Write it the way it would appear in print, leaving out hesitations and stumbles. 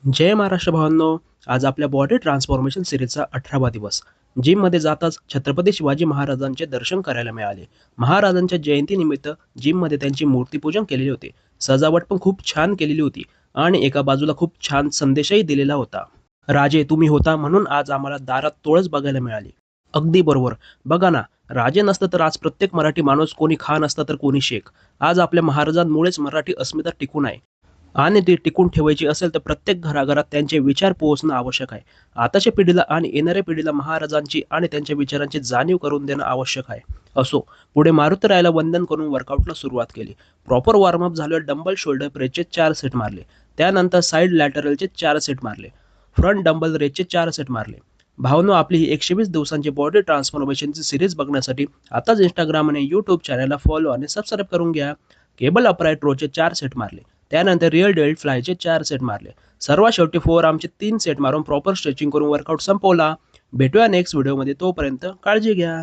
जय महाराष्ट्र भावांनो. आज आपल्या बॉडी ट्रान्सफॉर्मेशन सिरीजचा 18वा दिवस. जिममध्ये जाताच छत्रपती शिवाजी महाराजांचे दर्शन करायला मिळाले. महाराजांच्या जयंतीनिमित्त जिममध्ये त्यांची मूर्तीपूजन केलेले होते. सजावट पण खूप छान केलेली होती आणि एका बाजूला खूप छान संदेशही दिलेला होता. राजे तुम्ही होता म्हणून आज आम्हाला दारात तोळच बघायला मिळाली. अगदी बरोबर. बघा ना, राजे नसतं तर आज प्रत्येक मराठी माणूस कोणी खान असता तर कोणी शेख. आज आपल्या महाराजांमुळेच मराठी अस्मिता टिकून आहे. आणि ती टिकून ठेवायची असेल तर प्रत्येक घराघरात त्यांचे विचार पोहोचणं आवश्यक आहे. आताच्या पिढीला आणि येणाऱ्या पिढीला महाराजांची आणि त्यांच्या विचारांची जाणीव करून देणं आवश्यक आहे. असो, पुढे मारुतीरायाला वंदन करून वर्कआउटला सुरुवात केली. प्रॉपर वॉर्मअप झाल्यावर डंबल शोल्डर प्रेसचे 4 सेट मारले. त्यानंतर साइड लॅटरलचे 4 सेट मारले. फ्रंट डंबल रेसचे 4 सेट मारले. भावनो, आपली ही 120 दिवसांची बॉडी ट्रान्सफॉर्मेशनची सिरीज बघण्यासाठी आताच इंस्टाग्राम आणि यूट्यूब चॅनलला फॉलो आणि सबस्क्राईब करून घ्या. केबल अपराईट रोचे 4 सेट मारले. त्यानंतर रिअल डेल्ट फ्लायचे 4 सेट मारले. सर्वात शेवटी फोर आर्मचे 3 सेट मारून प्रॉपर स्ट्रेचिंग करून वर्कआउट संपवला. भेटूया नेक्स्ट व्हिडिओमध्ये. तोपर्यंत काळजी घ्या.